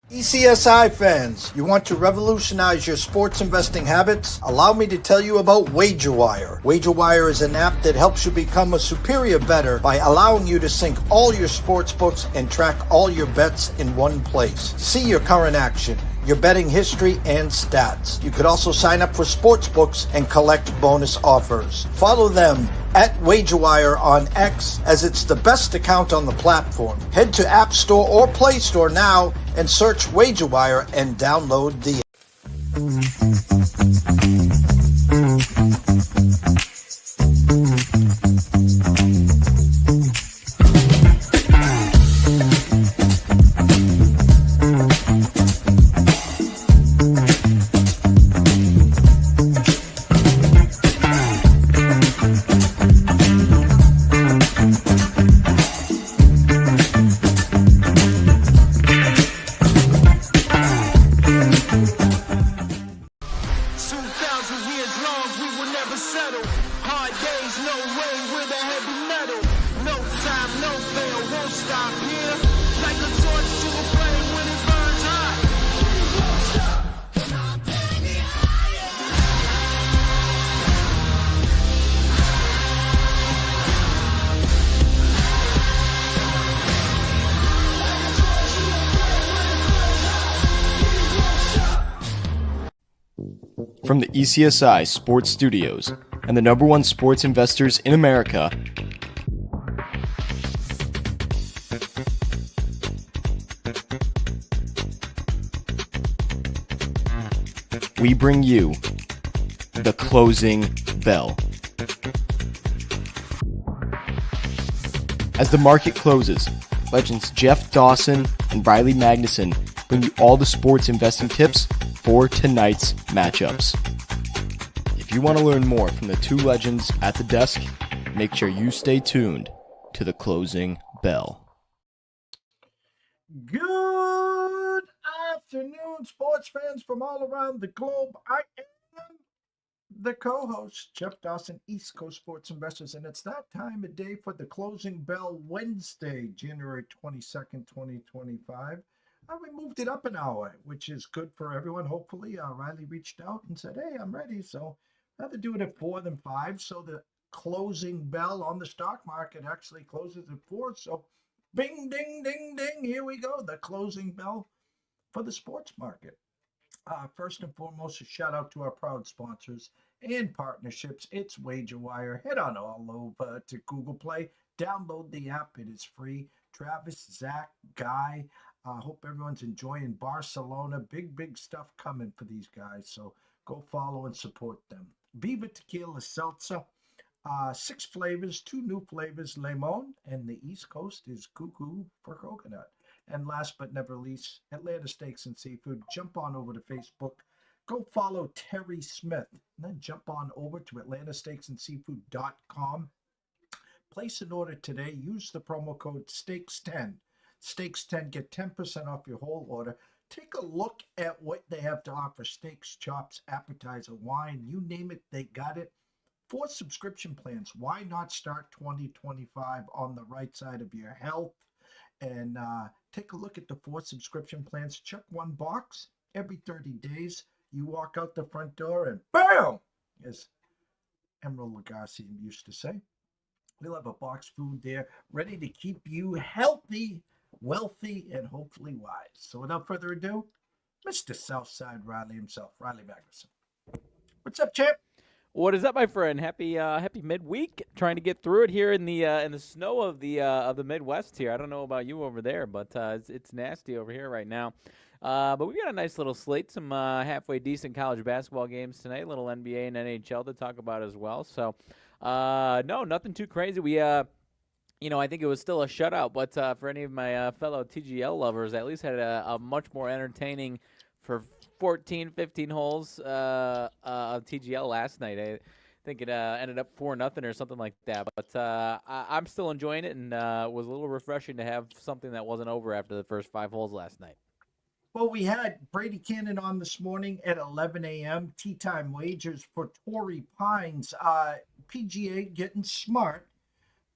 TPCSI fans, you want to revolutionize your sports investing habits? Allow me to tell you about WagerWire. WagerWire is an app that helps you become a superior bettor by allowing you to sync all your sports books and track all your bets in one place. See your current action, your betting history, and stats. You could also sign up for sports books and collect bonus offers. Follow them at WagerWire on X, as it's the best account on the platform. Head to App Store or Play Store now and search WagerWire and download the From the ECSI Sports Studios and the #1 sports investors in America, we bring you the closing bell. As the market closes, legends Jeff Dawson and Riley Magnuson bring you all the sports investing tips for tonight's matchups. If you want to learn more from the two legends at the desk, make sure you stay tuned to the closing bell. Good afternoon, sports fans from all around the globe. I am the co-host, Jeff Dawson, East Coast Sports Investors, and it's that time of day for the closing bell Wednesday, January 22nd, 2025. We moved it up an hour, which is good for everyone. Hopefully, Riley reached out and said, hey, I'm ready. So I'd rather do it at 4 than 5. So the closing bell on the stock market actually closes at 4. So bing, ding, ding, ding. Here we go. The closing bell for the sports market. First and foremost, a shout out to our proud sponsors and partnerships. It's WagerWire. Head on all over to Google Play. Download the app. It is free. Travis, Zach, Guy. Hope everyone's enjoying Barcelona. Big stuff coming for these guys. So go follow and support them. Viva Tequila Seltzer. 6 flavors, 2 new flavors, lemon, and the East Coast is cuckoo for coconut. And last but never least, Atlanta Steaks and Seafood. Jump on over to Facebook. Go follow Terry Smith. And then jump on over to atlantasteaksandseafood.com. Place an order today. Use the promo code STEAKS10. Steaks10, get 10% off your whole order. Take a look at what they have to offer. Steaks, chops, appetizer, wine, you name it, they got it. 4 subscription plans. Why not start 2025 on the right side of your health? And take a look at the 4 subscription plans. Check one box every 30 days. You walk out the front door and BAM! As Emerald Lagasse used to say. We'll have a box food there ready to keep you healthy, wealthy, and hopefully wise. So without further ado, Mr. Southside Riley himself, Riley Magnuson. What's up, champ? What is up, my friend? Happy midweek. Trying to get through it here in the snow of the Midwest here. I don't know about you over there, but it's nasty over here right now. But we got a nice little slate, some halfway decent college basketball games tonight, a little NBA and NHL to talk about as well. So no, nothing too crazy. We I think it was still a shutout, but for any of my fellow TGL lovers, I at least had a much more entertaining for 14, 15 holes of TGL last night. I think it ended up 4-0 or something like that. But I'm still enjoying it, and it was a little refreshing to have something that wasn't over after the first 5 holes last night. Well, we had Brady Kannon on this morning at 11 a.m. Tea time wagers for Torrey Pines. PGA getting smart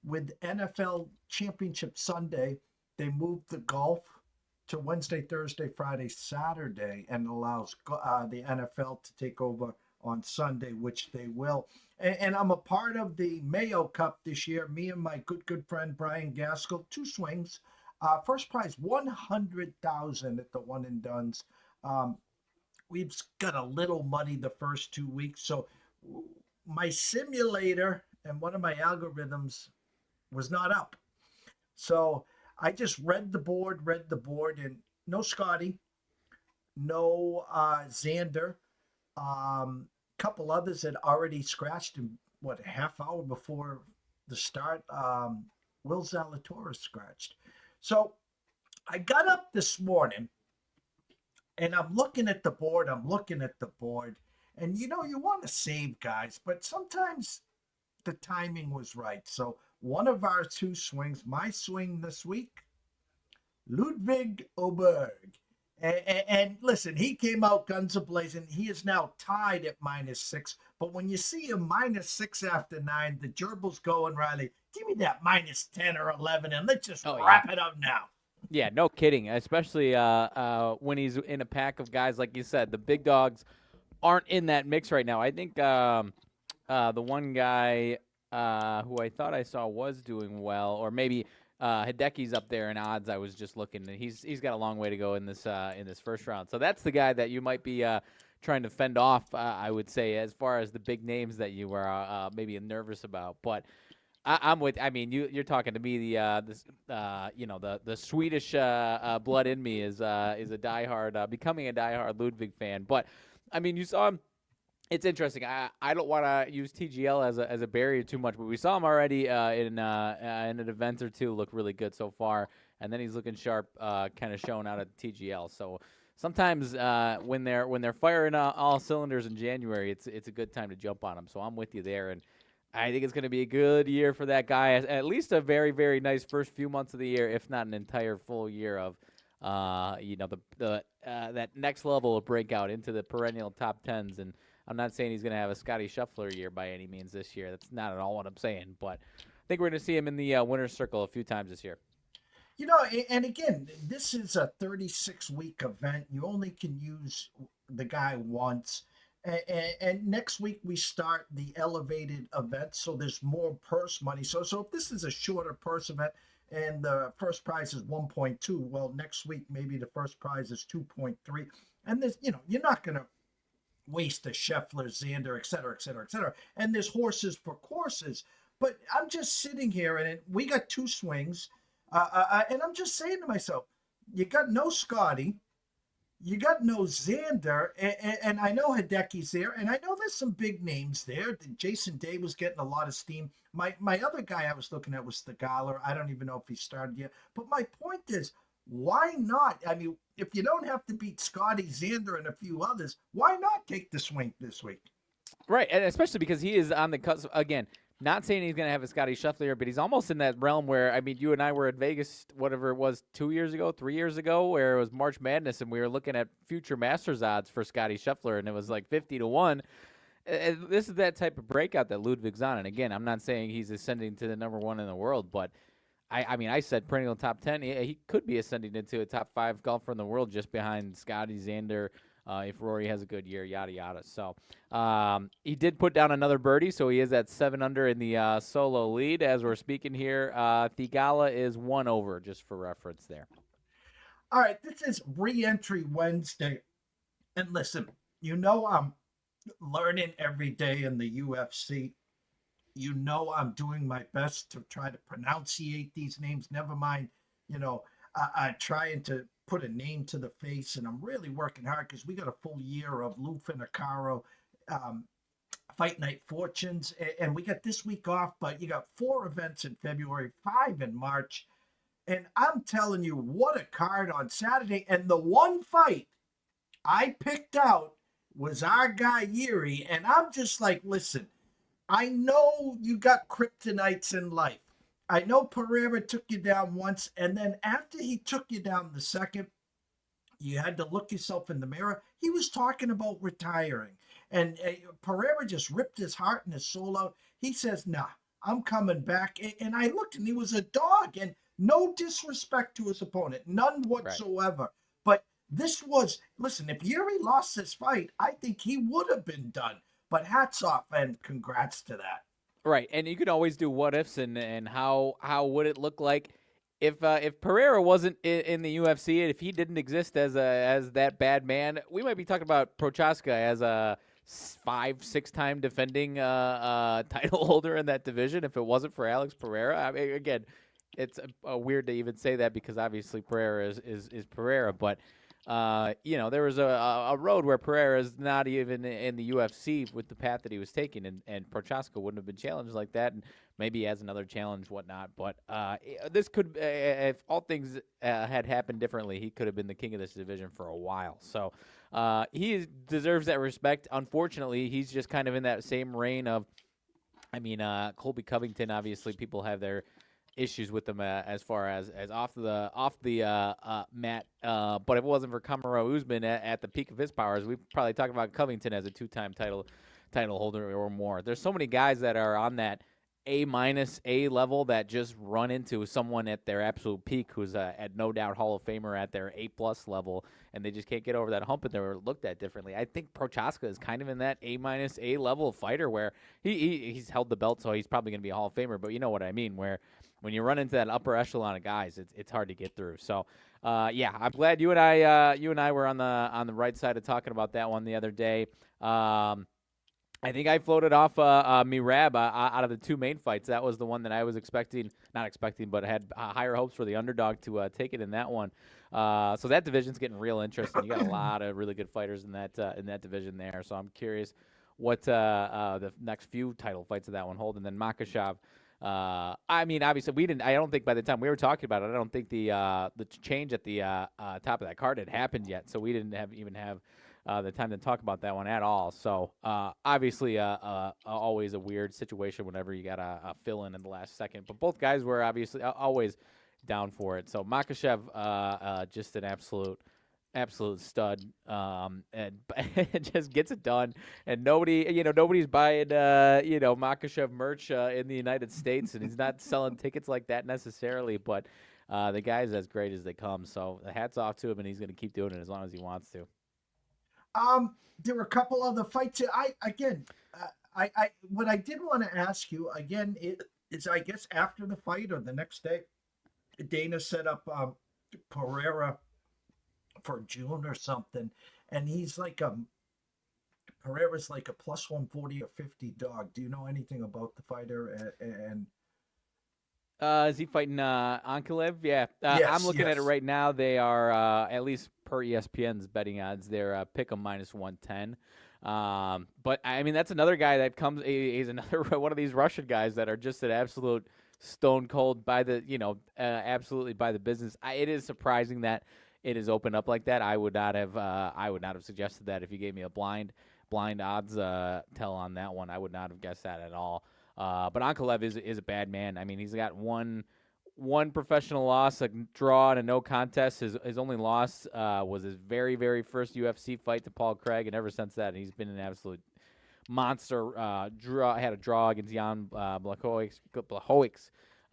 with NFL Championship Sunday. They moved the golf to Wednesday, Thursday, Friday, Saturday, and allows the NFL to take over on Sunday, which they will. And I'm a part of the Mayo Cup this year. Me and my good friend Brian Gaskell, two swings. First prize 100,000 at the one and dones. We've got a little money the first 2 weeks, so my simulator and one of my algorithms was not up. So I just read the board, and no Scotty, no Xander. Couple others had already scratched in what, a half hour before the start. Will Zalatoris scratched. So I got up this morning and I'm looking at the board. And you want to save guys, but sometimes the timing was right. So one of our two swings, my swing this week, Ludwig Oberg. And listen, he came out guns a-blazing. He is now tied at -6. But when you see him -6 after 9, the gerbil's going, Riley, give me that -10 or 11, and let's just wrap it up now. Yeah, no kidding. Especially when he's in a pack of guys, like you said, the big dogs aren't in that mix right now. I think the one guy who I thought I saw was doing well, or maybe Hideki's up there in odds. I was just looking, and he's got a long way to go in this first round. So that's the guy that you might be trying to fend off. I would say, as far as the big names that you were maybe nervous about, but. I'm with. I mean, you're talking to me. The Swedish blood in me is a diehard, becoming a diehard Ludwig fan. But I mean, you saw him. It's interesting. I don't want to use TGL as a barrier too much, but we saw him already in an event or two look really good so far, and then he's looking sharp, kind of showing out at TGL. So sometimes when they're firing all cylinders in January, it's a good time to jump on them. So I'm with you there, and I think it's going to be a good year for that guy. At least a very, very nice first few months of the year, if not an entire full year of, that next level of breakout into the perennial top tens. And I'm not saying he's going to have a Scotty Scheffler year by any means this year. That's not at all what I'm saying. But I think we're going to see him in the winner's circle a few times this year. And again, this is a 36-week event. You only can use the guy once. And next week we start the elevated event, so there's more purse money. So if this is a shorter purse event and the first prize is 1.2, well, next week maybe the first prize is 2.3. And there's, you're not going to waste a Scheffler, Xander, et cetera, et cetera, et cetera. And there's horses for courses. But I'm just sitting here, and we got two swings, and I'm just saying to myself, you got no Scotty. You got no Xander, and I know Hideki's there, and I know there's some big names there. Jason Day was getting a lot of steam. My other guy I was looking at was the Geiger. I don't even know if he started yet. But my point is, why not? I mean, if you don't have to beat Scotty, Xander, and a few others, why not take the swing this week? Right, and especially because he is on the cusp again. Not saying he's going to have a Scotty Scheffler, but he's almost in that realm where, I mean, you and I were at Vegas, whatever it was, 2 years ago, 3 years ago, where it was March Madness, and we were looking at future Masters odds for Scotty Scheffler, and it was like 50-1. This is that type of breakout that Ludwig's on. And again, I'm not saying he's ascending to the number one in the world, but I mean, I said perennial top 10. He could be ascending into a top 5 golfer in the world just behind Scotty, Xander, if Rory has a good year, yada, yada. So he did put down another birdie, so he is at 7 under in the solo lead. As we're speaking here, Thigala is 1 over, just for reference there. All right, this is re-entry Wednesday. And listen, I'm learning every day in the UFC. I'm doing my best to try to pronunciate these names. Never mind, trying to put a name to the face, and I'm really working hard because we got a full year of Lou Finicaro Fight Night Fortunes, and we got this week off, but you got 4 events in February, 5 in March, and I'm telling you, what a card on Saturday. And the one fight I picked out was our guy Yuri, and I'm just like, listen, I know you got kryptonites in life. I know Pereira took you down once, and then after he took you down the second, you had to look yourself in the mirror. He was talking about retiring, and Pereira just ripped his heart and his soul out. He says, nah, I'm coming back. And I looked, and he was a dog, and no disrespect to his opponent, none Right. whatsoever. But this was, listen, if Yuri lost this fight, I think he would have been done. But hats off and congrats to that. Right, and you could always do what ifs and how would it look like if Pereira wasn't in the UFC and if he didn't exist as that bad man, we might be talking about Prochaska as a 5-6 time defending title holder in that division. If it wasn't for Alex Pereira, I mean, again, it's weird to even say that because obviously Pereira is Pereira, but. There was a road where Pereira is not even in the UFC with the path that he was taking, and Prochaska wouldn't have been challenged like that, and maybe he has another challenge, whatnot. But this could, if all things had happened differently, he could have been the king of this division for a while. So he deserves that respect. Unfortunately, he's just kind of in that same reign of, Colby Covington. Obviously, people have their issues with them as far as off the mat. But if it wasn't for Kamaru Usman at the peak of his powers, we'd probably talk about Covington as a 2-time title holder or more. There's so many guys that are on that A- level that just run into someone at their absolute peak who's at no doubt Hall of Famer at their A+ level, and they just can't get over that hump and they're looked at differently. I think Prochaska is kind of in that A- level fighter where he's held the belt, so he's probably going to be a Hall of Famer, but you know what I mean, where when you run into that upper echelon of guys, it's hard to get through. So, I'm glad you and I were on the right side of talking about that one the other day. I think I floated off Mirab out of the two main fights. That was the one that I was not expecting, but had higher hopes for the underdog to take it in that one. So that division's getting real interesting. You got a lot of really good fighters in that division there. So I'm curious what the next few title fights of that one hold. And then Makhachev. Obviously we didn't. I don't think by the time we were talking about it, I don't think the change at the top of that card had happened yet. So we didn't even have the time to talk about that one at all. So obviously, always a weird situation whenever you got a fill in the last second. But both guys were obviously always down for it. So Makhachev, just an absolute stud, and just gets it done. And nobody's buying, Makhachev merch in the United States, and he's not selling tickets like that necessarily. But the guy's as great as they come. So hats off to him, and he's going to keep doing it as long as he wants to. There were a couple other fights. What I did want to ask you again is I guess after the fight or the next day, Dana set up Pereira for June or something, and he's like Pereira's like a plus 140 or 50 dog. Do you know anything about the fighter? And is he fighting Ankalev? Yeah. yes, I'm looking at it yes. right now. They are, at least per ESPN's betting odds, they're pick 'em minus 110. But that's another guy that comes. He's another one of these Russian guys that are just an absolute stone cold by the, absolutely by the business. It is surprising that it is opened up like that. I would not have suggested that if you gave me a blind odds tell on that one. I would not have guessed that at all. But Ankalev is a bad man. He's got one professional loss, a draw, and a no contest. His only loss was his very, very first UFC fight to Paul Craig, and ever since that, he's been an absolute monster. Had a draw against Jan Blachowicz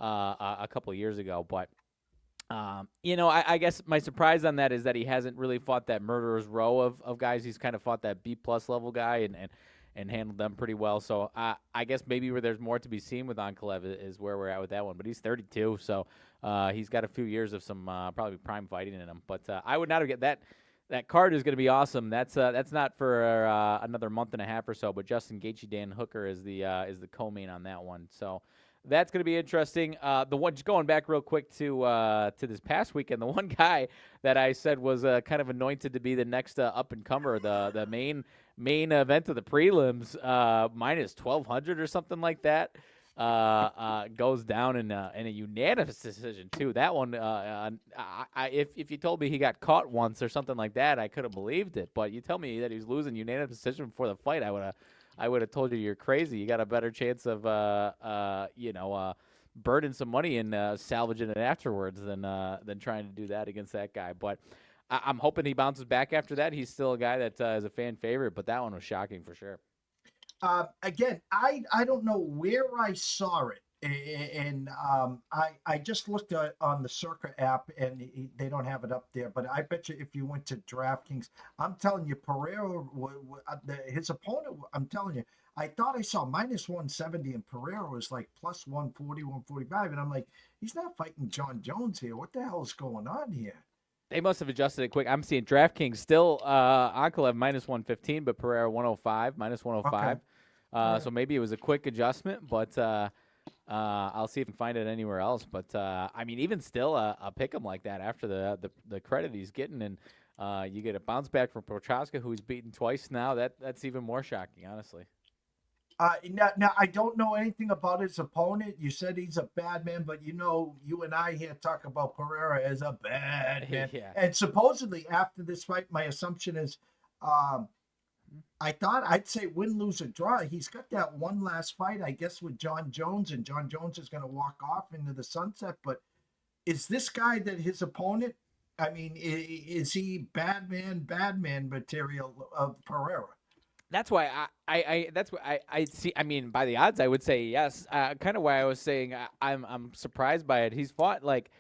a couple of years ago. But, I guess my surprise on that is that he hasn't really fought that murderer's row of guys. He's kind of fought that B+ level guy and handled them pretty well. So I guess maybe where there's more to be seen with Ankalev is where we're at with that one. But he's 32, so he's got a few years of some probably prime fighting in him. But I would not have get that. That card is going to be awesome. That's not for another month and a half or so. But Justin Gaethje, Dan Hooker is the co-main on that one. So that's going to be interesting. The one, just going back real quick to this past weekend, the one guy that I said was kind of anointed to be the next up and comer, the main event of the prelims, minus 1,200 or something like that, goes down in a unanimous decision too. That one, if you told me he got caught once or something like that, I could have believed it. But you tell me that he was losing unanimous decision before the fight, I would have told you you're crazy. You got a better chance of burning some money and salvaging it afterwards than trying to do that against that guy. But I'm hoping he bounces back after that. He's still a guy that is a fan favorite, but that one was shocking for sure. Again, I don't know where I saw it, and I just looked at on the Circa app, and they don't have it up there. But I bet you if you went to DraftKings, I'm telling you, Pereira, his opponent, I'm telling you, I thought I saw minus 170, and Pereira was like plus 140, 145, and I'm like, he's not fighting John Jones here. What the hell is going on here? They must have adjusted it quick. I'm seeing DraftKings still Ankalev minus 115, but Pereira 105, minus Okay, 105. all right. So maybe it was a quick adjustment, but I'll see if I can find it anywhere else. But I mean, even still, a pick 'em like that after the credit he's getting, and you get a bounce back from Prochaska, who he's beaten twice now. That's even more shocking, honestly. Now, I don't know anything about his opponent. You said he's a bad man, but you and I here talk about Pereira as a bad man. Yeah. And supposedly after this fight, my assumption is, um, I thought I'd say win, lose, or draw. He's got that one last fight, I guess, with John Jones, and John Jones is going to walk off into the sunset. But is this guy that his opponent? I mean, is he bad man material of Pereira? That's why that's what I see. I mean, by the odds, I would say yes. Kind of why I was saying I'm surprised by it. He's fought like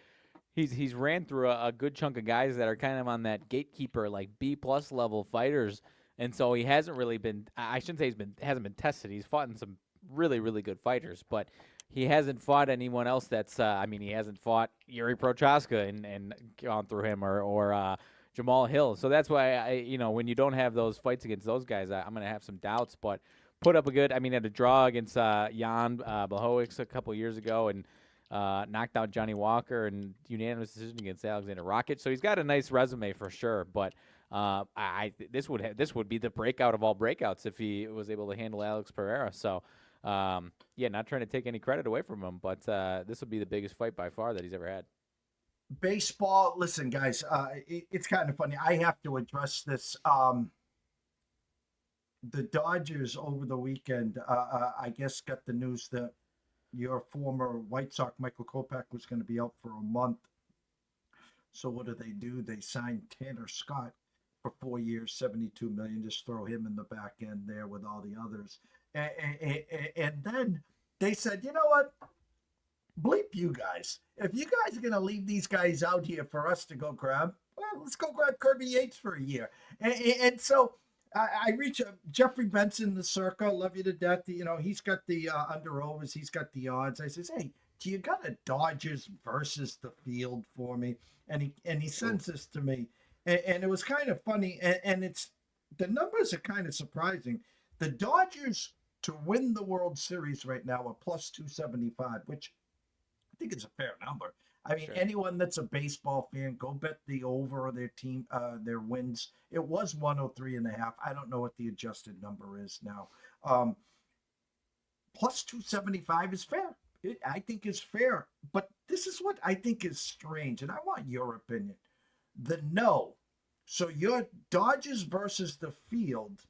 he's ran through a good chunk of guys that are kind of on that gatekeeper like B+ level fighters, and so he hasn't really been. I shouldn't say hasn't been tested. He's fought in some really good fighters, but he hasn't fought anyone else that's. I mean, he hasn't fought Yuri Prochaska and gone through him or Jamal Hill. So that's why when you don't have those fights against those guys, I'm going to have some doubts. But put up a good. I mean, had a draw against Jan Blachowicz a couple years ago, and knocked out Johnny Walker and unanimous decision against Alexander Rocket. So he's got a nice resume for sure. But this would be the breakout of all breakouts if he was able to handle Alex Pereira. So not trying to take any credit away from him, but this would be the biggest fight by far that he's ever had. Baseball. Listen, guys, it's kind of funny. I have to address this. The Dodgers over the weekend, I guess, got the news that your former White Sox Michael Kopech was going to be out for a month. So what do? They signed Tanner Scott for 4 years, $72 million. Just throw him in the back end there with all the others, and then they said, you know what? Bleep you guys. If you guys are going to leave these guys out here for us to go grab, well, let's go grab Kirby Yates for a year. And so I reach Jeffrey Benson, the Circa, love you to death. He's got the under overs, he's got the odds. I says, hey, do you got a Dodgers versus the field for me? And he sends this to me. And it was kind of funny. And the numbers are kind of surprising. The Dodgers to win the World Series right now are plus 275, which I think it's a fair number. I mean, Sure. anyone that's a baseball fan, go bet the over of their team, their wins. It was 103.5. I don't know what the adjusted number is now. Plus 275 is fair. I think is fair. But this is what I think is strange, and I want your opinion. The no. So your Dodgers versus the field,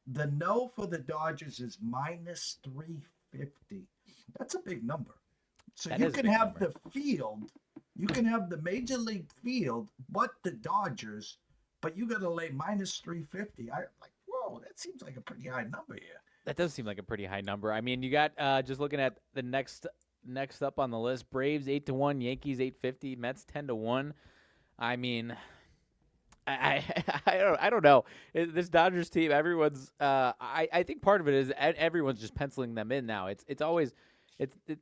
the no for the Dodgers is minus 350. That's a big number. So That you is a can big have number. the field, you can have the major league field, but the Dodgers, but you got to lay minus 350. I like, whoa, that seems like a pretty high number here. That does seem like a pretty high number. I mean, you got just looking at the next up on the list: Braves 8-1, Yankees 850, Mets 10-1. I mean, I don't know. This Dodgers team, everyone's. I think part of it is everyone's just penciling them in now. It's always.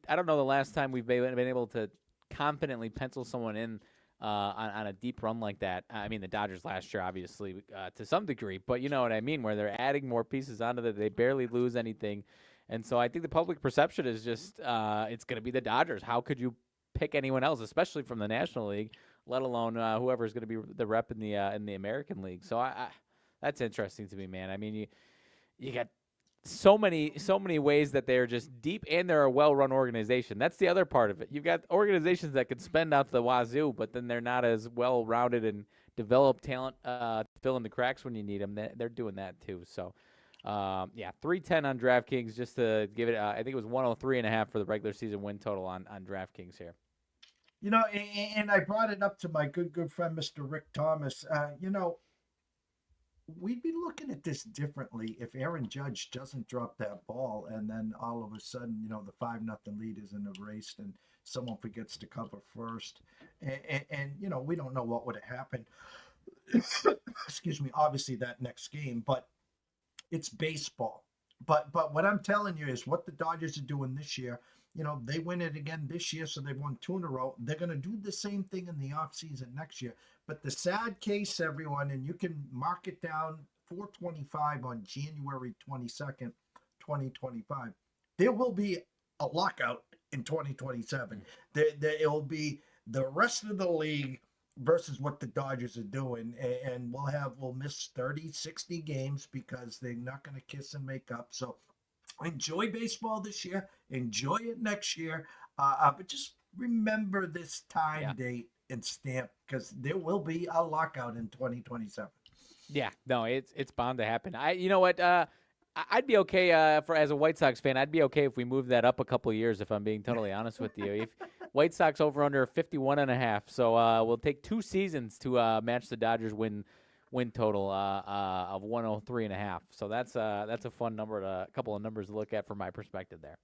I don't know the last time we've been able to confidently pencil someone in on a deep run like that. I mean, the Dodgers last year, obviously, to some degree, but you know what I mean, where they're adding more pieces onto that. They barely lose anything. And so I think the public perception is just it's going to be the Dodgers. How could you pick anyone else, especially from the National League, let alone whoever's going to be the rep in the American League? So that's interesting to me, man. I mean, you got so many ways that they're just deep, and they're a well-run organization. That's the other part of it. You've got organizations that can spend out the wazoo, but then they're not as well-rounded and develop talent to fill in the cracks when you need them. They're doing that too. So, 310 on DraftKings just to give it. I think it was 103.5 for the regular season win total on DraftKings here. And I brought it up to my good friend, Mr. Rick Thomas. we'd be looking at this differently if Aaron Judge doesn't drop that ball and then all of a sudden, the 5-0 lead isn't erased and someone forgets to cover first. And we don't know what would have happened. Excuse me, obviously that next game, but it's baseball. But what I'm telling you is what the Dodgers are doing this year. They win it again this year, so they've won 2 in a row. They're going to do the same thing in the offseason next year. But the sad case, everyone, and you can mark it down 425 on January 22nd, 2025, there will be a lockout in 2027. It will be the rest of the league versus what the Dodgers are doing. And we'll miss 30, 60 games because they're not going to kiss and make up. So enjoy baseball this year. Enjoy it next year. But just remember this time date and stamp because there will be a lockout in 2027. Yeah, no, it's bound to happen. You know what? I'd be okay as a White Sox fan. I'd be okay if we moved that up a couple of years. If I'm being totally honest with you, if White Sox over under 51.5. So we'll take 2 seasons to match the Dodgers win total of 103.5. So that's a fun number, a couple of numbers to look at from my perspective there.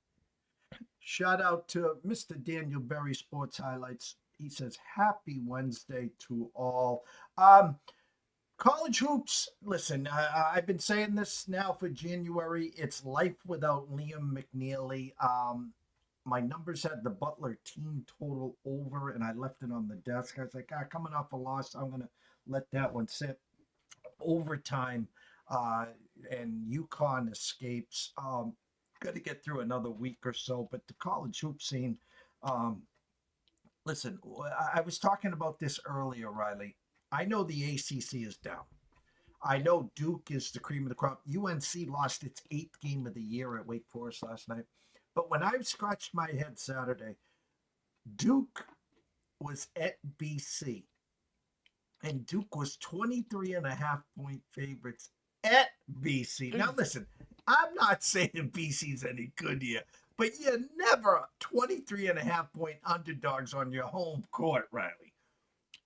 Shout out to Mr. Daniel Berry Sports Highlights. He says, "Happy Wednesday to all." College hoops. Listen, I've been saying this now for January. It's life without Liam McNeely. My numbers had the Butler team total over, and I left it on the desk. I was like, coming off a loss, I'm going to let that one sit. Overtime, and UConn escapes. Got to get through another week or so, but the college hoop scene. Listen, I was talking about this earlier, Riley. I know the ACC is down. I know Duke is the cream of the crop. UNC lost its 8th game of the year at Wake Forest last night. But when I scratched my head Saturday, Duke was at BC. And Duke was 23.5-point favorites at BC. Now, listen, I'm not saying BC's any good here, but you're never 23.5-point underdogs on your home court, Riley.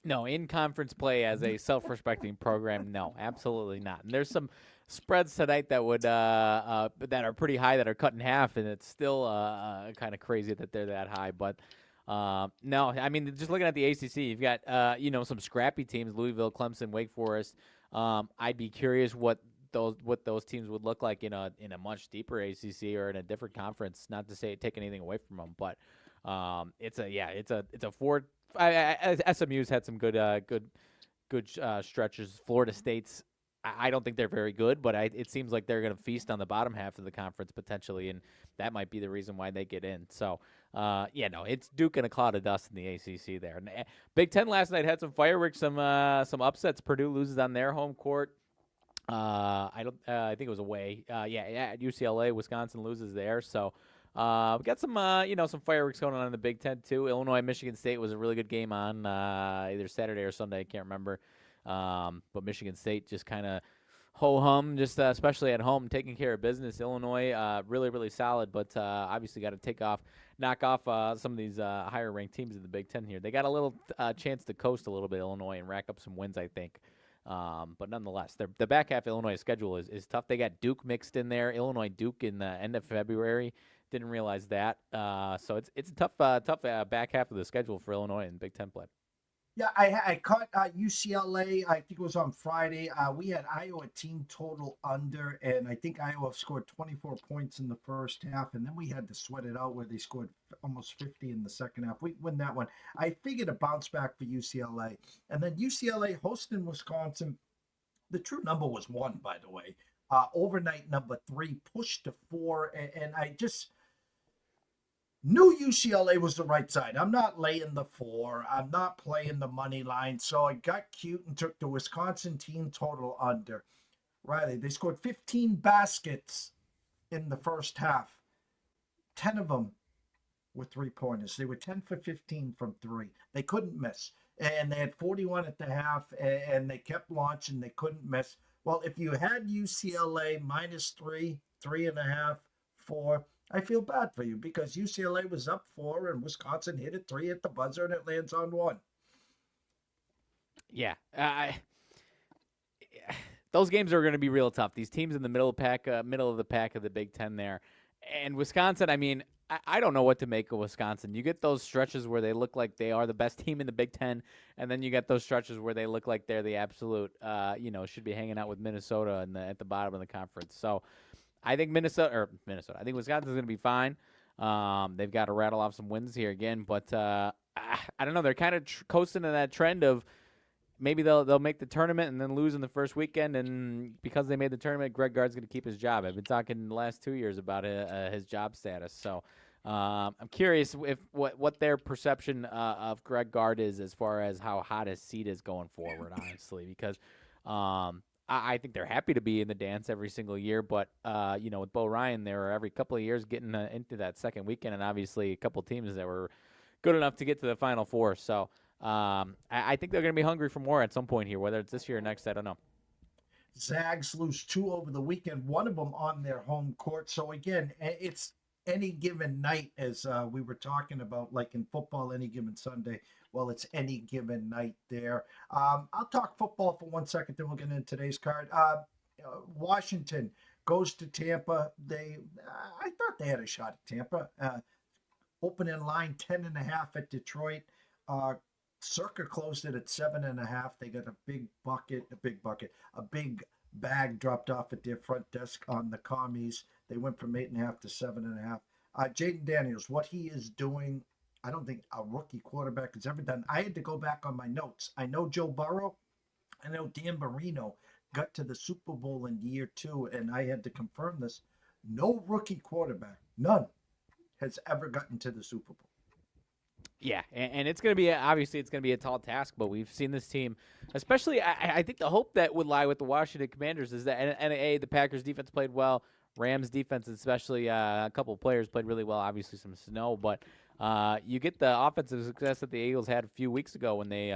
No, in conference play as a self-respecting program, no, absolutely not. And there's some spreads tonight that would that are pretty high that are cut in half, and it's still kind of crazy that they're that high. But no, I mean, just looking at the ACC, you've got some scrappy teams: Louisville, Clemson, Wake Forest. I'd be curious what those teams would look like in a much deeper ACC or in a different conference. Not to say take anything away from them, but it's a 4. SMU's had some good stretches. Florida State's, I don't think they're very good, but it seems like they're going to feast on the bottom half of the conference potentially, and that might be the reason why they get in. So, it's Duke and a cloud of dust in the ACC there. And Big Ten last night had some fireworks, some upsets. Purdue loses on their home court. I think it was away. At UCLA, Wisconsin loses there. So. We got some fireworks going on in the Big Ten too. Illinois, Michigan State was a really good game on either Saturday or Sunday. I can't remember. But Michigan State just kind of ho-hum, just especially at home, taking care of business. Illinois, really, really solid, but obviously got to knock off some of these higher-ranked teams in the Big Ten here. They got a little chance to coast a little bit, Illinois, and rack up some wins, I think. But nonetheless, the back half of Illinois' schedule is tough. They got Duke mixed in there, Illinois-Duke in the end of February. Didn't realize that. So it's a tough back half of the schedule for Illinois in Big Ten play. Yeah, I caught UCLA. I think it was on Friday. We had Iowa team total under, and I think Iowa scored 24 points in the first half, and then we had to sweat it out where they scored almost 50 in the second half. We win that one. I figured a bounce back for UCLA, and then UCLA hosting Wisconsin. The true number was 1, by the way. Overnight number 3 pushed to 4, and I just knew UCLA was the right side. I'm not laying the 4. I'm not playing the money line. So I got cute and took the Wisconsin team total under. Riley, they scored 15 baskets in the first half. 10 of them were 3-pointers. They were 10 for 15 from 3. They couldn't miss. And they had 41 at the half, and they kept launching. They couldn't miss. Well, if you had UCLA -3, 3.5, 4, I feel bad for you because UCLA was up 4 and Wisconsin hit a 3 at the buzzer and it lands on 1. Yeah. those games are going to be real tough. These teams in the middle of the pack of the Big Ten there, and Wisconsin. I mean, I don't know what to make of Wisconsin. You get those stretches where they look like they are the best team in the Big Ten, and then you get those stretches where they look like they're the absolute, should be hanging out with Minnesota at the bottom of the conference. So I think Minnesota. I think Wisconsin's going to be fine. They've got to rattle off some wins here again, but I don't know. They're kind of coasting in that trend of maybe they'll make the tournament and then lose in the first weekend, and because they made the tournament, Greg Gard's going to keep his job. I've been talking the last 2 years about his job status, so I'm curious if what their perception of Greg Gard is as far as how hot his seat is going forward, honestly, because I think they're happy to be in the dance every single year, but with Bo Ryan, they were every couple of years getting into that second weekend, and obviously a couple teams that were good enough to get to the Final Four, so I think they're going to be hungry for more at some point here, whether it's this year or next, I don't know. Zags lose 2 over the weekend, one of them on their home court. So again, it's any given night, as we were talking about, like in football, any given Sunday. Well, it's any given night there. I'll talk football for 1 second, then we'll get into today's card. Washington goes to Tampa. I thought they had a shot at Tampa. Opening line 10.5 at Detroit. Circa closed it at 7.5. They got a big bag dropped off at their front desk on the commies. They went from 8.5 to 7.5. Jaden Daniels, what he is doing, I don't think a rookie quarterback has ever done. I had to go back on my notes. I know Joe Burrow, I know Dan Marino got to the Super Bowl in year 2, and I had to confirm this. No rookie quarterback, none, has ever gotten to the Super Bowl. Yeah, and it's going to be obviously it's going to be a tall task, but we've seen this team, especially I think the hope that would lie with the Washington Commanders is that the Packers defense played well, Rams defense especially a couple of players played really well, obviously some snow, but you get the offensive success that the Eagles had a few weeks ago when they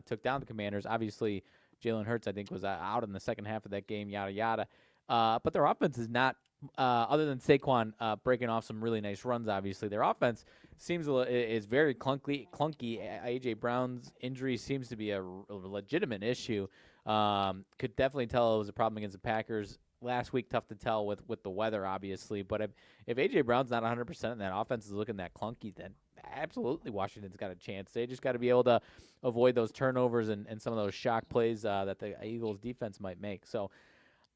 took down the Commanders. Obviously, Jalen Hurts I think was out in the second half of that game, yada yada, but their offense is not. Other than Saquon breaking off some really nice runs, obviously their offense is very clunky. AJ Brown's injury seems to be a legitimate issue. Could definitely tell it was a problem against the Packers last week. Tough to tell with the weather, obviously. But if AJ Brown's not 100% and that offense is looking that clunky, then absolutely Washington's got a chance. They just got to be able to avoid those turnovers and some of those shock plays that the Eagles defense might make. So.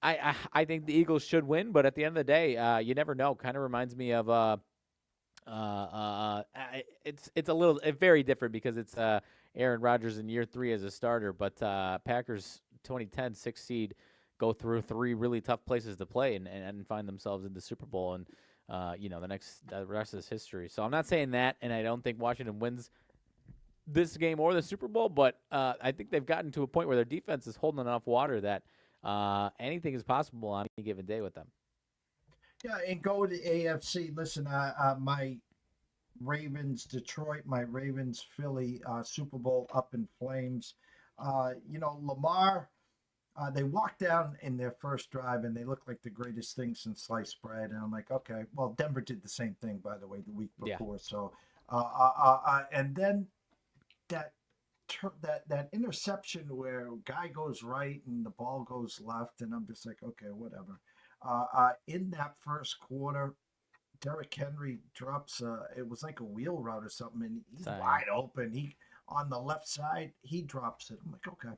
I think the Eagles should win, but at the end of the day, you never know. Kind of reminds me of it's very different because it's Aaron Rodgers in year 3 as a starter, but Packers 2010 6th seed go through 3 really tough places to play and find themselves in the Super Bowl, and the rest is history. So I'm not saying that, and I don't think Washington wins this game or the Super Bowl, but I think they've gotten to a point where their defense is holding enough water that. Anything is possible on any given day with them. Yeah, and go to the AFC. Listen, my Ravens Detroit, my Ravens Philly Super Bowl up in flames. Lamar, they walked down in their first drive and they looked like the greatest thing since sliced bread. And I'm like, okay, well, Denver did the same thing, by the way, the week before. Yeah. So, and then that interception where guy goes right and the ball goes left, and I'm just like, okay, whatever. In that first quarter, Derrick Henry drops it was like a wheel route or something, and he's wide open. He on the left side, he drops it. I'm like, okay.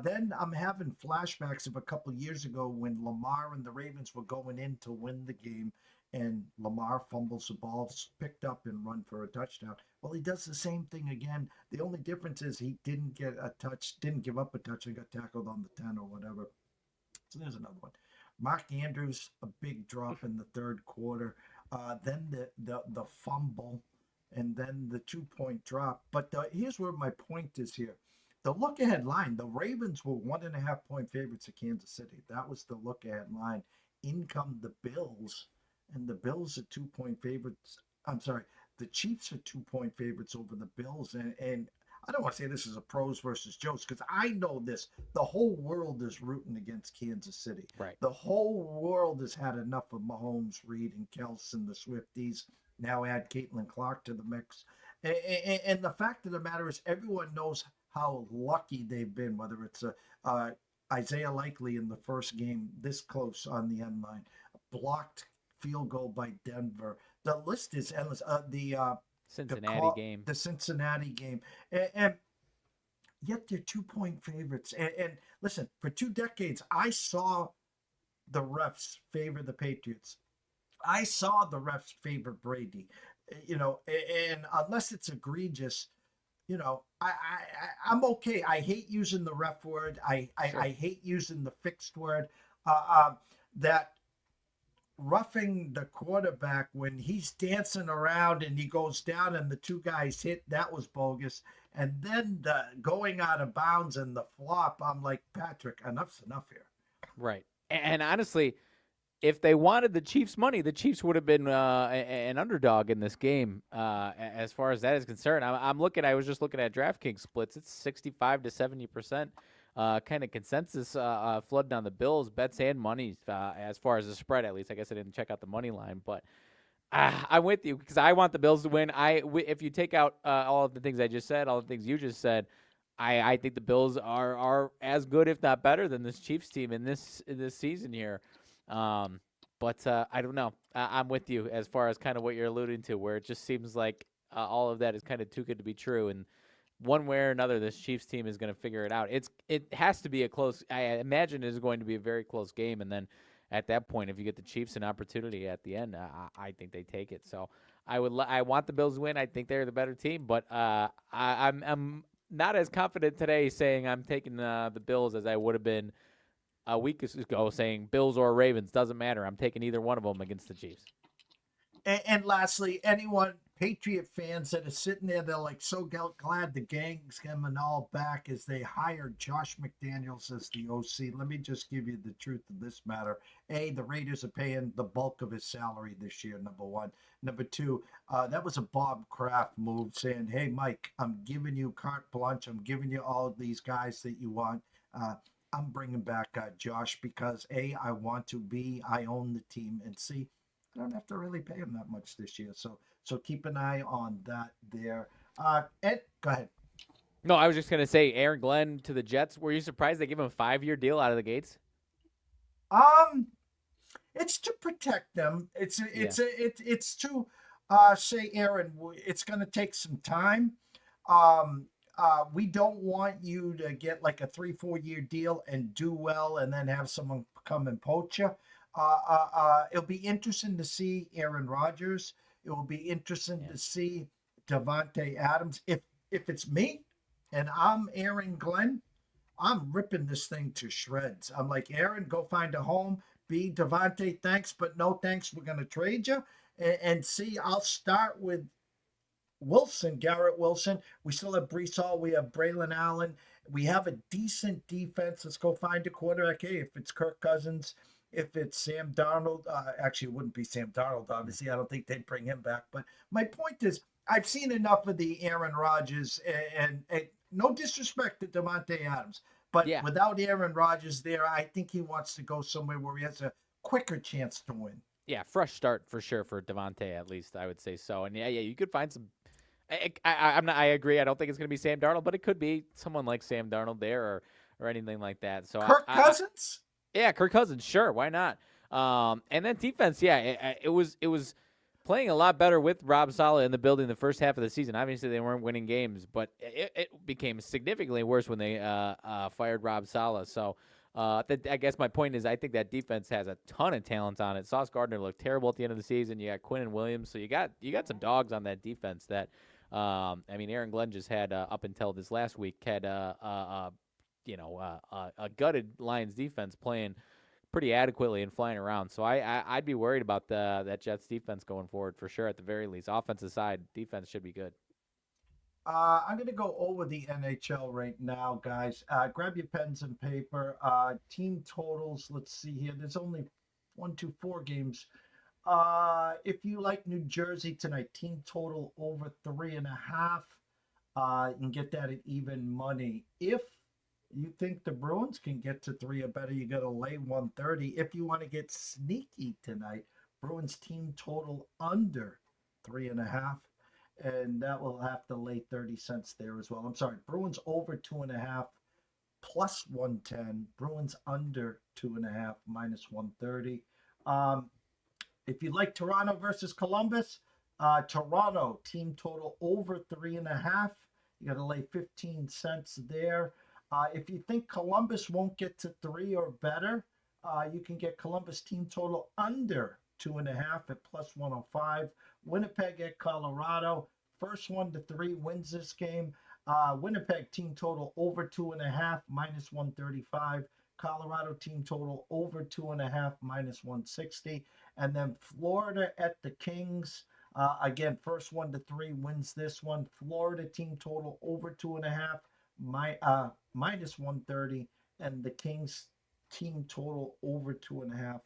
Then I'm having flashbacks of a couple of years ago when Lamar and the Ravens were going in to win the game, and Lamar fumbles the ball, picked up and run for a touchdown. Well, he does the same thing again. The only difference is he didn't get a touch, didn't give up a touch, and got tackled on the 10 or whatever. So there's another one. Mark Andrews, a big drop in the third quarter. Then the fumble, and then the 2-point drop. But here's where my point is here. The look-ahead line, the Ravens were 1.5-point favorites at Kansas City. That was the look-ahead line. In come the Bills. And the Bills are 2-point favorites. I'm sorry, the Chiefs are 2-point favorites over the Bills. And I don't want to say this is a pros versus Joes because I know this. The whole world is rooting against Kansas City. Right. The whole world has had enough of Mahomes, Reed, and Kels and the Swifties. Now add Caitlin Clark to the mix. And the fact of the matter is everyone knows how lucky they've been, whether it's a Isaiah Likely in the first game, this close on the end line, blocked field goal by Denver. The list is endless. The Cincinnati call, game. the Cincinnati game, and yet they're 2-point favorites. And listen, for 2 decades, I saw the refs favor the Patriots. I saw the refs favor Brady. And unless it's egregious, I'm okay. I hate using the ref word. Sure. I hate using the fixed word. That roughing the quarterback when he's dancing around and he goes down and the two guys hit, that was bogus. And then the going out of bounds and the flop, I'm like, Patrick, enough's enough here. Right. And honestly, if they wanted the Chiefs' money, the Chiefs would have been an underdog in this game. As far as that is concerned, I'm looking. I was just looking at DraftKings splits. It's 65 to 70%, kind of consensus flooding on the Bills bets and money as far as the spread. At least, I guess I didn't check out the money line, but I'm with you because I want the Bills to win. If you take out all of the things I just said, all the things you just said, I think the Bills are as good, if not better, than this Chiefs team in this season here. But I don't know. I'm with you as far as kind of what you're alluding to, where it just seems like all of that is kind of too good to be true. And one way or another, this Chiefs team is going to figure it out. It has to be a close. I imagine it is going to be a very close game, and then at that point, if you get the Chiefs an opportunity at the end, I think they take it. So I want the Bills to win. I think they're the better team, but I'm not as confident today saying I'm taking the Bills as I would have been a week ago saying Bills or Ravens, doesn't matter. I'm taking either one of them against the Chiefs. And lastly, anyone Patriot fans that are sitting there, they're like so glad the gang's coming all back as they hired Josh McDaniels as the OC. Let me just give you the truth of this matter. A, the Raiders are paying the bulk of his salary this year, number one. Number two, that was a Bob Kraft move saying, hey, Mike, I'm giving you carte blanche. I'm giving you all of these guys that you want. I'm bringing back Josh because A, I want to. B, I own the team. And C, I don't have to really pay him that much this year. So keep an eye on that there. Ed, go ahead. No, I was just gonna say Aaron Glenn to the Jets. Were you surprised they gave him a 5-year deal out of the gates? Um, it's to protect them. It's to say, Aaron, it's going to take some time. We don't want you to get like a 3-4 year deal and do well and then have someone come and poach you. It'll be interesting to see Aaron Rodgers. It will be interesting to see Davante Adams. If it's me and I'm Aaron Glenn, I'm ripping this thing to shreds. I'm like, Aaron, go find a home. B, Davante, thanks, but no thanks. We're going to trade you. And C, I'll start with Wilson, Garrett Wilson. We still have Brees Hall. We have Braylon Allen. We have a decent defense. Let's go find a quarterback. Hey, if it's Kirk Cousins, if it's Sam Darnold, actually, it wouldn't be Sam Darnold, obviously. I don't think they'd bring him back. But my point is, I've seen enough of the Aaron Rodgers, and no disrespect to Davante Adams, but Yeah. without Aaron Rodgers there, I think he wants to go somewhere where he has a quicker chance to win. Yeah, fresh start for sure for Davante, at least I would say so. And yeah, you could find some. I'm not. I agree. I don't think it's going to be Sam Darnold, but it could be someone like Sam Darnold there or anything like that. So Kirk Cousins? Yeah, Kirk Cousins, sure, why not? And then defense, yeah, it was playing a lot better with Rob Saleh in the building the first half of the season. Obviously, they weren't winning games, but it became significantly worse when they fired Rob Saleh. So I guess my point is I think that defense has a ton of talent on it. Sauce Gardner looked terrible at the end of the season. You got Quinn and Williams, so you got some dogs on that defense that I mean, Aaron Glenn just had up until this last week had a gutted Lions defense playing pretty adequately and flying around. So I'd be worried about that Jets defense going forward for sure. At the very least, offensive side, defense should be good. I'm going to go over the NHL right now, guys. Grab your pens and paper. Team totals. Let's see here. There's only 1, 2, 4 games. If you like New Jersey tonight, team total over 3.5. You can get that at even money. If you think the Bruins can get to 3 or better, you got to lay 130. If you want to get sneaky tonight, Bruins team total under 3.5. And that will have to lay 30 cents there as well. I'm sorry, Bruins over 2.5. plus 110. Bruins under 2.5, minus 130. Um, if you like Toronto versus Columbus, Toronto team total over 3.5. You got to lay 15 cents there. If you think Columbus won't get to 3 or better, you can get Columbus team total under 2.5 at plus 105. Winnipeg at Colorado. First 1 to 3 wins this game. Winnipeg team total over 2.5, minus 135. Colorado team total over 2.5, minus 160. And then Florida at the Kings. Again, first 1 to 3 wins this one. Florida team total over 2.5, minus 130. And the Kings team total over 2.5,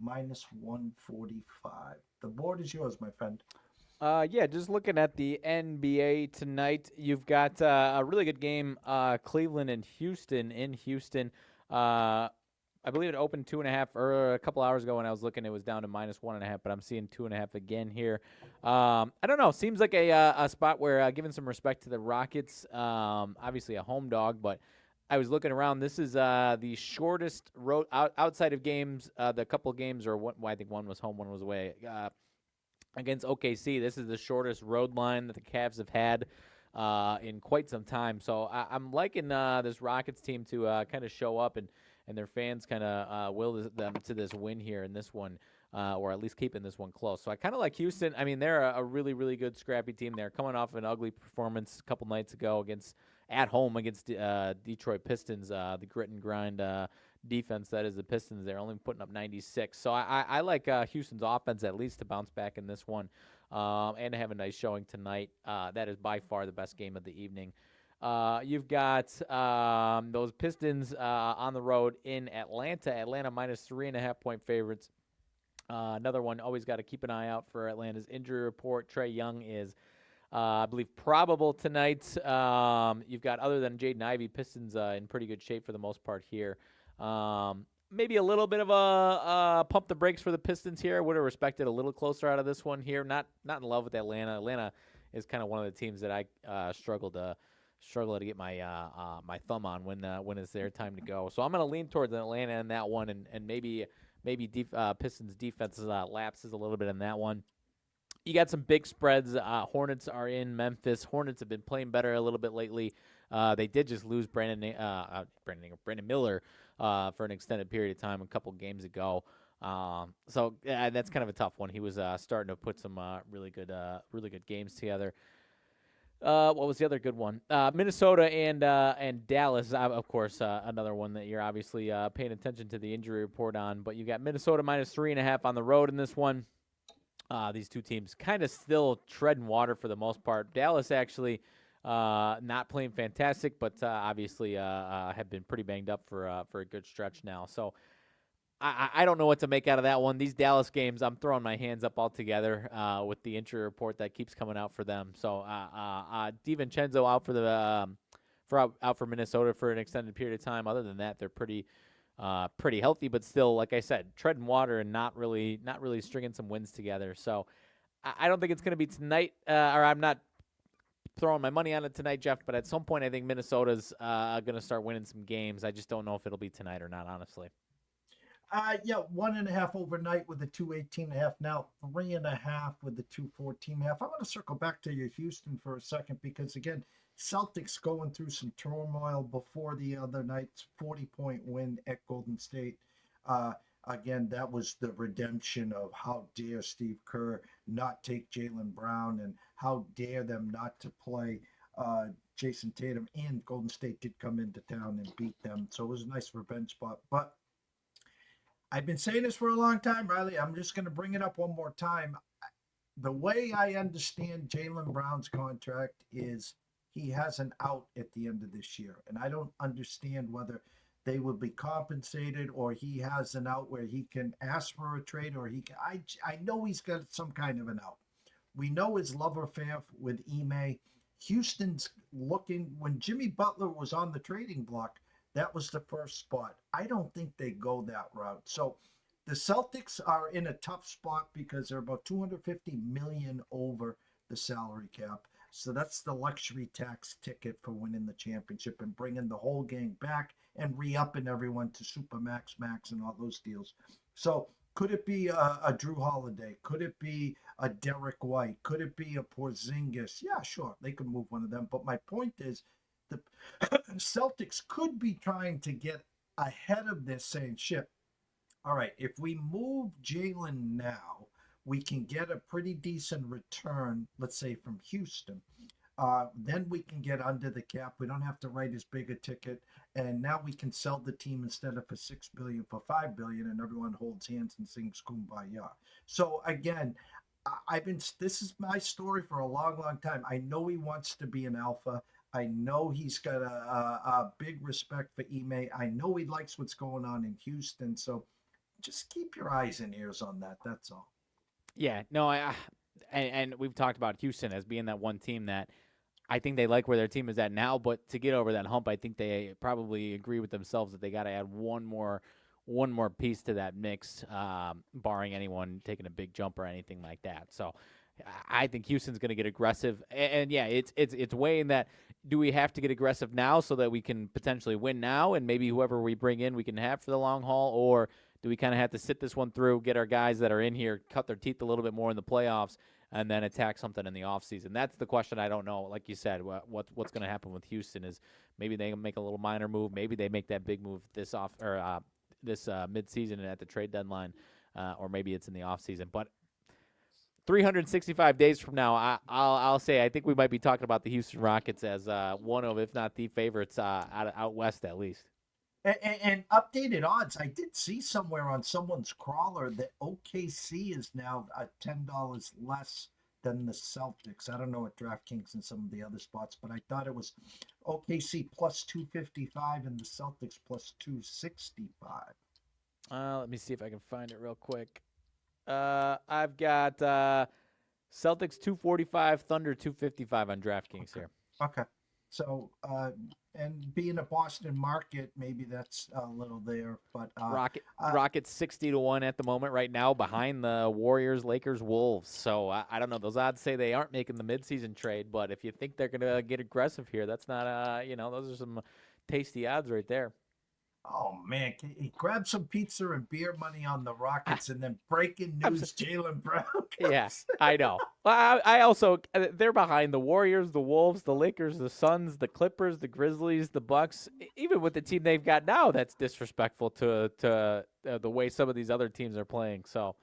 minus 145. The board is yours, my friend. Yeah, just looking at the NBA tonight, you've got a really good game, Cleveland and Houston in Houston. I believe it opened 2.5 or a couple hours ago when I was looking. It was down to minus 1.5, but I'm seeing 2.5 again here. I don't know. Seems like a spot where, giving some respect to the Rockets, obviously a home dog, but I was looking around. This is the shortest road outside of games. The couple games, or what? Well, I think one was home, one was away. Against OKC, this is the shortest road line that the Cavs have had in quite some time. So I'm liking this Rockets team to kind of show up and their fans kind of will them to this win here in this one, or at least keeping this one close. So I kind of like Houston. I mean, they're a really, really good scrappy team. They're coming off an ugly performance a couple nights ago at home against Detroit Pistons, the grit and grind defense that is the Pistons. They're only putting up 96. So I like Houston's offense at least to bounce back in this one and to have a nice showing tonight. That is by far the best game of the evening. You've got those Pistons on the road in Atlanta. Atlanta minus 3.5 point favorites. Another one, always got to keep an eye out for Atlanta's injury report. Trae Young is, I believe, probable tonight. You've got, other than Jaden Ivey, Pistons in pretty good shape for the most part here. Maybe a little bit of a pump the brakes for the Pistons here. Would have respected a little closer out of this one here. Not in love with Atlanta. Atlanta is kind of one of the teams that I struggle to get my thumb on when it's their time to go. So I'm going to lean towards Atlanta in that one, and maybe Pistons defense lapses a little bit in that one. You got some big spreads. Hornets are in Memphis. Hornets have been playing better a little bit lately. They did just lose Brandon Miller for an extended period of time a couple games ago. So that's kind of a tough one. He was starting to put some really good games together. What was the other good one? Minnesota and Dallas, of course, another one that you're obviously paying attention to the injury report on. But you got Minnesota minus 3.5 on the road in this one. These two teams kind of still treading water for the most part. Dallas actually not playing fantastic, but obviously have been pretty banged up for a good stretch now. So I don't know what to make out of that one. These Dallas games, I'm throwing my hands up altogether with the injury report that keeps coming out for them. So DiVincenzo out for Minnesota for an extended period of time. Other than that, they're pretty healthy, but still, like I said, treading water and not really stringing some wins together. So I don't think it's going to be tonight, or I'm not throwing my money on it tonight, Jeff. But at some point, I think Minnesota's going to start winning some games. I just don't know if it'll be tonight or not, honestly. Yeah, 1.5 overnight with the 218.5. Now 3.5 with the 214.5. I want to circle back to your Houston for a second because again, Celtics going through some turmoil before the other night's 40-point win at Golden State. Again, that was the redemption of how dare Steve Kerr not take Jaylen Brown and how dare them not to play Jason Tatum. And Golden State did come into town and beat them. So it was a nice revenge spot. But I've been saying this for a long time, Riley. I'm just going to bring it up one more time. The way I understand Jaylen Brown's contract is he has an out at the end of this year. And I don't understand whether they will be compensated or he has an out where he can ask for a trade or he can. I know he's got some kind of an out. We know his love affair with Ime. Houston's looking, when Jimmy Butler was on the trading block, that was the first spot. I don't think they go that route. So the Celtics are in a tough spot because they're about $250 million over the salary cap. So that's the luxury tax ticket for winning the championship and bringing the whole gang back and re-upping everyone to Supermax, Max, and all those deals. So could it be a Drew Holiday? Could it be a Derek White? Could it be a Porzingis? Yeah, sure, they could move one of them. But my point is, the Celtics could be trying to get ahead of this, saying, "Shit, all right, if we move Jalen now, we can get a pretty decent return, let's say from Houston. Then we can get under the cap. We don't have to write as big a ticket, and now we can sell the team instead of for $6 billion for $5 billion, and everyone holds hands and sings kumbaya." So again, I've been. This is my story for a long, long time. I know he wants to be an alpha. I know he's got a big respect for Ime. I know he likes what's going on in Houston. So just keep your eyes and ears on that. That's all. Yeah, no, and we've talked about Houston as being that one team that I think they like where their team is at now, but to get over that hump, I think they probably agree with themselves that they got to add one more piece to that mix, barring anyone taking a big jump or anything like that. So I think Houston's going to get aggressive, and yeah, it's weighing that. Do we have to get aggressive now so that we can potentially win now, and maybe whoever we bring in we can have for the long haul, or do we kind of have to sit this one through, get our guys that are in here, cut their teeth a little bit more in the playoffs, and then attack something in the offseason? That's the question I don't know. Like you said, what's going to happen with Houston is maybe they make a little minor move, maybe they make that big move this midseason at the trade deadline, or maybe it's in the offseason. But 365 days from now, I'll say I think we might be talking about the Houston Rockets as one of, if not the favorites out west at least. And updated odds, I did see somewhere on someone's crawler that OKC is now $10 less than the Celtics. I don't know at DraftKings and some of the other spots, but I thought it was OKC plus 255 and the Celtics plus 265. Let me see if I can find it real quick. I've got Celtics 245, Thunder 255 on DraftKings here. Okay. So, and being a Boston market, maybe that's a little there, but Rockets 60-1 at the moment right now behind the Warriors, Lakers, Wolves. So I don't know. Those odds say they aren't making the midseason trade, but if you think they're gonna get aggressive here, that's not those are some tasty odds right there. Oh man, can you grab some pizza and beer money on the Rockets, and then breaking news: Jaylen Brown. Yeah, I know. I also they're behind the Warriors, the Wolves, the Lakers, the Suns, the Clippers, the Grizzlies, the Bucks. Even with the team they've got now, that's disrespectful to the way some of these other teams are playing. So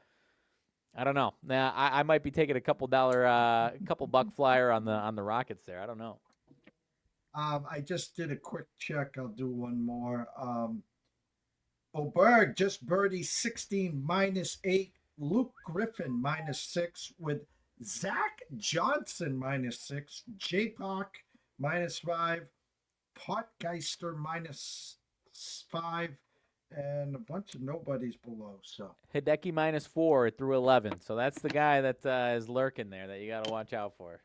I don't know. Now I might be taking a couple buck flyer on the Rockets there. I don't know. I just did a quick check. I'll do one more. Oberg just birdie 16 -8. Luke Griffin -6 with Zach Johnson -6. J-Park -5. Potgeister -5. And a bunch of nobodies below. So Hideki -4 through 11. So that's the guy that is lurking there that you got to watch out for.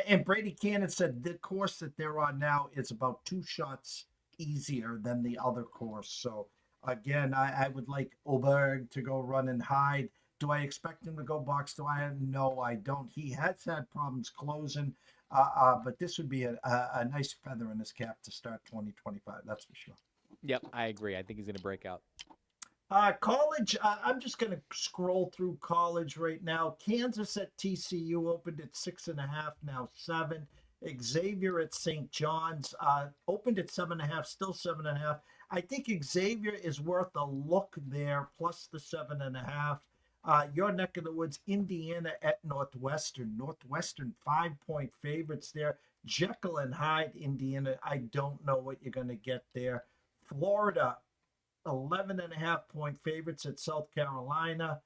And Brady Kannon said the course that they're on now is about 2 shots easier than the other course. So, again, I would like Oberg to go run and hide. Do I expect him to go box to iron? No, I don't. He has had problems closing, but this would be a nice feather in his cap to start 2025. That's for sure. Yep, I agree. I think he's going to break out. College, I'm just going to scroll through college right now. Kansas at TCU opened at 6.5, now 7. Xavier at St. John's opened at 7.5, still 7.5. I think Xavier is worth a look there, plus the 7.5. Your neck of the woods, Indiana at Northwestern. Northwestern 5-point favorites there. Jekyll and Hyde, Indiana. I don't know what you're going to get there. Florida, 11.5-point favorites at South Carolina.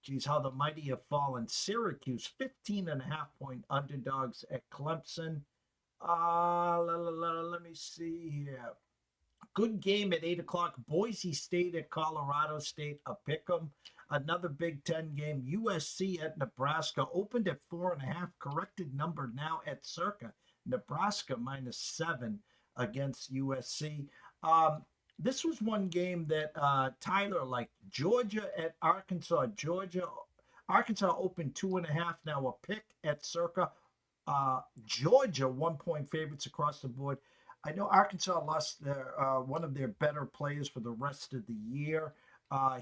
Geez, how the mighty have fallen. Syracuse, 15.5-point underdogs at Clemson. Let me see here. Good game at 8 o'clock. Boise State at Colorado State, a pick'em. Another Big Ten game. USC at Nebraska opened at 4.5. Corrected number now at circa. Nebraska -7 against USC. This was one game that Tyler liked. Georgia at Arkansas. Georgia Arkansas opened 2.5, now a pick at Circa. Georgia 1-point favorites across the board. I know Arkansas lost their one of their better players for the rest of the year.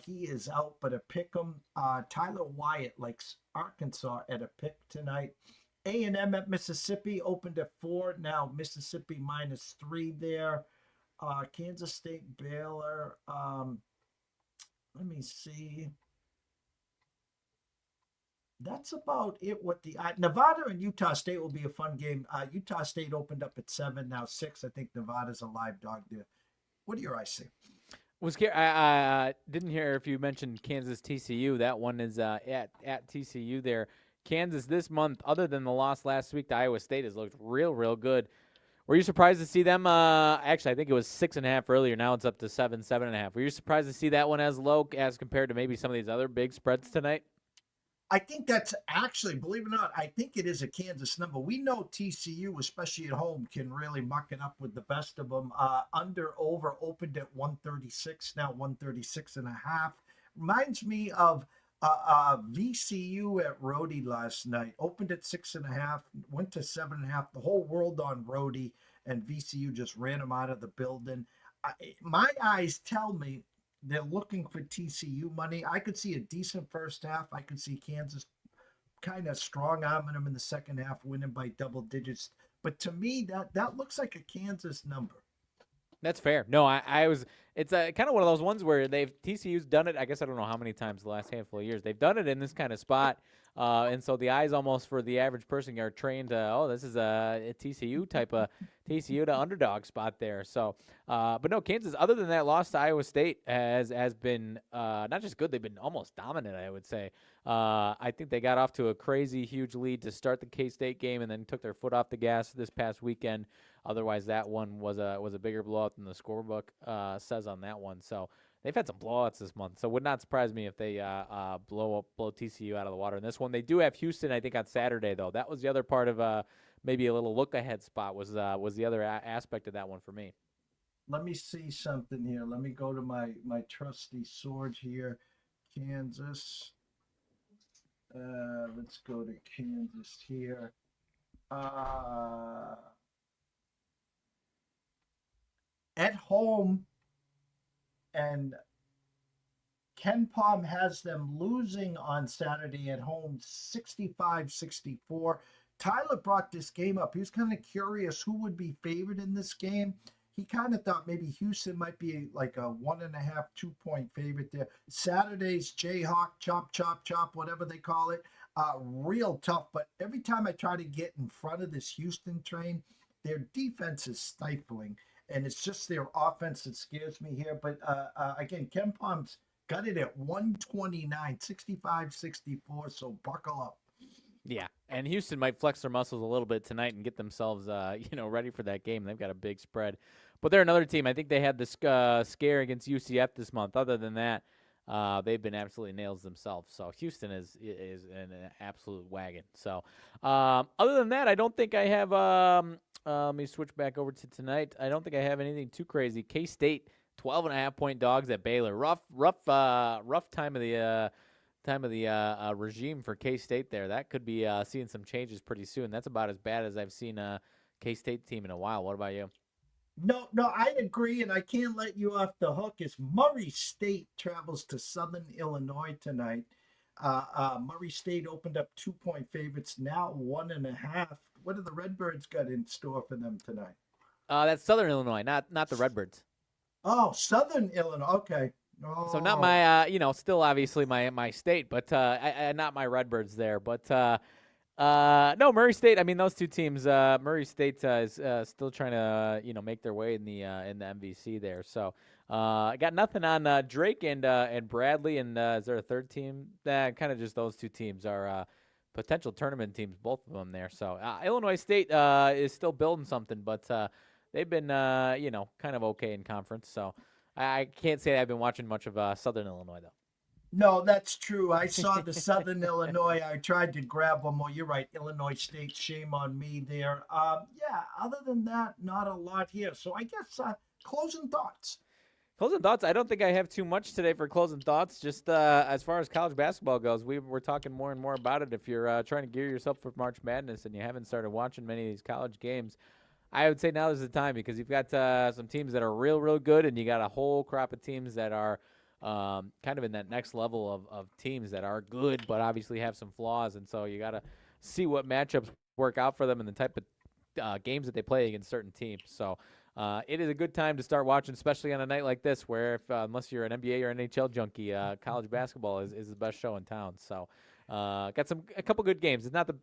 He is out, but a pick 'em. Tyler Wyatt likes Arkansas at a pick tonight. A&M at Mississippi opened at 4. Now Mississippi -3 there. Kansas State Baylor. Let me see. That's about it. What the Nevada and Utah State will be a fun game. Utah State opened up at 7, now 6. I think Nevada's a live dog there. What do your eyes see? I didn't hear if you mentioned Kansas TCU. That one is at TCU there. Kansas this month, other than the loss last week to Iowa State, has looked real good. Were you surprised to see them? Actually, I think it was 6.5 earlier. Now it's up to 7.5. Were you surprised to see that one as low as compared to maybe some of these other big spreads tonight? I think that's actually, believe it or not, I think it is a Kansas number. We know TCU, especially at home, can really muck it up with the best of them. Over opened at 136, now 136.5. Reminds me of VCU at Rhodey last night. Opened at 6.5, went to 7.5. The whole world on Rhodey, and VCU just ran them out of the building. My eyes tell me they're looking for TCU money. I could see a decent first half. I could see Kansas kind of strong arming them in the second half, winning by double digits. But to me, that looks like a Kansas number. That's fair. No, I was. It's kind of one of those ones where TCU's done it. I guess I don't know how many times the last handful of years they've done it in this kind of spot, and so the eyes almost for the average person are trained to, this is a TCU type of TCU to underdog spot there. So, but no, Kansas. Other than that loss to Iowa State has been not just good. They've been almost dominant, I would say. I think they got off to a crazy huge lead to start the K-State game, and then took their foot off the gas this past weekend. Otherwise, that one was a bigger blowout than the scorebook says on that one. So they've had some blowouts this month. So it would not surprise me if they blow TCU out of the water in this one. They do have Houston, I think, on Saturday though. That was the other part of maybe a little look ahead spot was the other aspect of that one for me. Let me see something here. Let me go to my trusty sword here. Kansas. Let's go to Kansas here. At home, and Ken Palm has them losing on Saturday at home 65-64. Tyler brought this game up. He was kind of curious who would be favored in this game. He kind of thought maybe Houston might be like a 1.5, 2-point favorite there. Saturday's Jayhawk, chop, whatever they call it. Real tough, but every time I try to get in front of this Houston train, their defense is stifling. And it's just their offense that scares me here. But again, Ken Palm's got it at 129, 65-64, so buckle up. Yeah, and Houston might flex their muscles a little bit tonight and get themselves, ready for that game. They've got a big spread. But they're another team. I think they had this scare against UCF this month. Other than that, they've been absolutely nails themselves. So Houston is an absolute wagon. So other than that, I don't think I have let me switch back over to tonight. I don't think I have anything too crazy. K-State, 12.5-point dogs at Baylor. Rough time of the regime for K-State there. That could be seeing some changes pretty soon. That's about as bad as I've seen a K-State team in a while. What about you? No, I agree, and I can't let you off the hook. As Murray State travels to Southern Illinois tonight. Murray State opened up 2-point favorites, now 1.5. What do the Redbirds got in store for them tonight? That's Southern Illinois, not the Redbirds. Oh, Southern Illinois. Okay. Oh. So not my, still obviously my state, but not my Redbirds there. But no, Murray State. I mean, those two teams. Murray State is still trying to make their way in the MVC there. So I got nothing on Drake and Bradley. And is there a third team? Kind of just those two teams are potential tournament teams, both of them there. So Illinois State is still building something, but they've been kind of okay in conference. So I can't say I've been watching much of Southern Illinois though. No, that's true. I saw the Southern Illinois. I tried to grab one more. You're right. Illinois State, shame on me there. Yeah, other than that, not a lot here. So I guess closing thoughts. Closing thoughts. I don't think I have too much today for closing thoughts. Just as far as college basketball goes, we're talking more and more about it. If you're trying to gear yourself for March Madness and you haven't started watching many of these college games, I would say now is the time because you've got some teams that are real good, and you got a whole crop of teams that are kind of in that next level of teams that are good but obviously have some flaws. And so you got to see what matchups work out for them and the type of games that they play against certain teams. So it is a good time to start watching, especially on a night like this where if unless you're an NBA or NHL junkie, college basketball is the best show in town. So got a couple good games. It's not the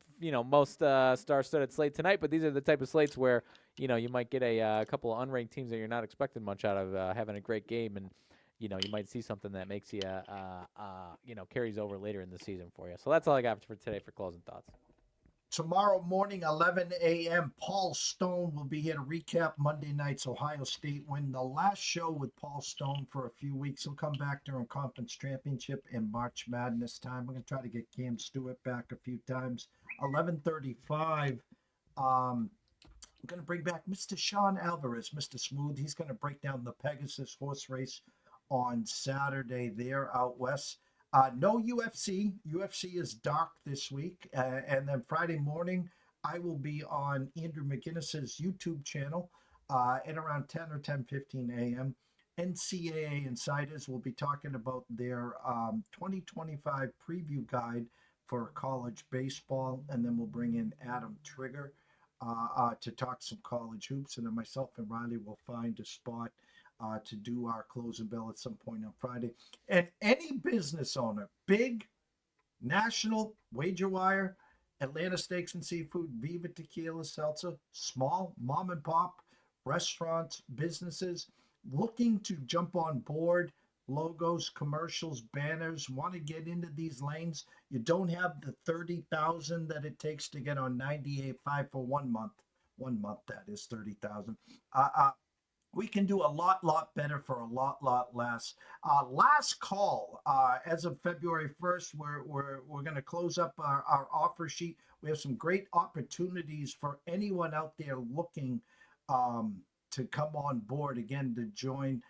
most star-studded slate tonight, but these are the type of slates where you might get a couple of unranked teams that you're not expecting much out of having a great game, and you might see something that makes you carries over later in the season for you. So that's all I got for today for closing thoughts. Tomorrow morning, 11 a.m., Paul Stone will be here to recap Monday night's Ohio State win. The last show with Paul Stone for a few weeks. He'll come back during Conference Championship and March Madness time. We're going to try to get Cam Stewart back a few times. 11:35, I'm going to bring back Mr. Sean Alvarez, Mr. Smooth. He's going to break down the Pegasus horse race on Saturday there out west. No UFC. UFC is dark this week. And then Friday morning, I will be on Andrew McGinnis's YouTube channel at around 10 or 10:15 a.m. NCAA Insiders will be talking about their 2025 preview guide for college baseball. And then we'll bring in Adam Trigger to talk some college hoops. And then myself and Riley will find a spot to do our closing bell at some point on Friday. And any business owner, big, national, wager wire, Atlanta Steaks and Seafood, Viva Tequila Seltzer, small, mom and pop, restaurants, businesses, looking to jump on board, logos, commercials, banners, want to get into these lanes. You don't have the 30,000 that it takes to get on 98.5 for 1 month. 1 month, that is 30,000. We can do a lot better for a lot less. Last call as of February 1st. We're going to close up our offer sheet. We have some great opportunities for anyone out there looking to come on board again to join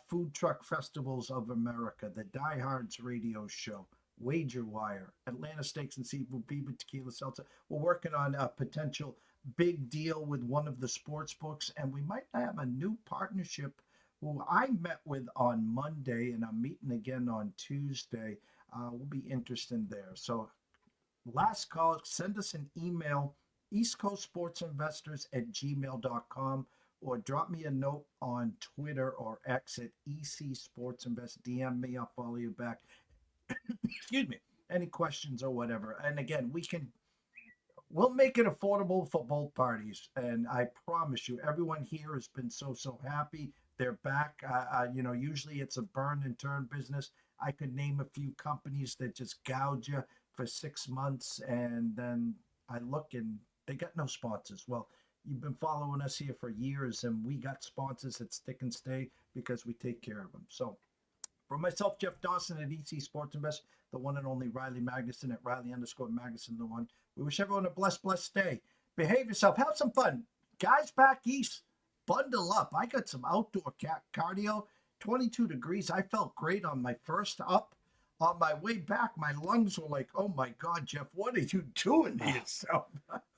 Food Truck Festivals of America, the Diehards Radio Show, Wager Wire, Atlanta Steaks and Seafood, Viva Tequila Seltzer. We're working on a potential big deal with one of the sports books, and we might have a new partnership who I met with on Monday, and I'm meeting again on Tuesday. Will be interesting there. So last call, send us an email, eastcoastsportsinvestors@gmail.com, or drop me a note on Twitter or X at EC Sports Invest. DM me, I'll follow you back. Excuse me. Any questions or whatever. And again, we'll make it affordable for both parties. And I promise you, everyone here has been so happy. They're back. Usually it's a burn and turn business. I could name a few companies that just gouge you for 6 months. And then I look and they got no sponsors. Well, you've been following us here for years, and we got sponsors that stick and stay because we take care of them. So for myself, Jeff Dawson at EC Sports Invest, the one and only Riley Magnuson at Riley_Magnuson, the one. We wish everyone a blessed day. Behave yourself. Have some fun. Guys back east, bundle up. I got some outdoor cardio, 22 degrees. I felt great on my first up. On my way back, my lungs were like, oh my God, Jeff, what are you doing to yourself?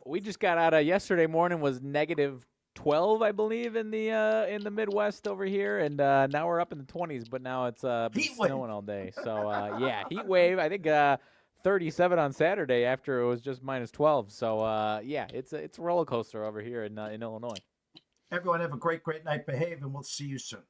We just got out of yesterday morning was -12, I believe, in the Midwest over here, and now we're up in the 20s. But now it's been snowing all day. So yeah, heat wave. I think 37 on Saturday after it was just -12. So yeah, it's a roller coaster over here in Illinois. Everyone have a great night. Behave, and we'll see you soon.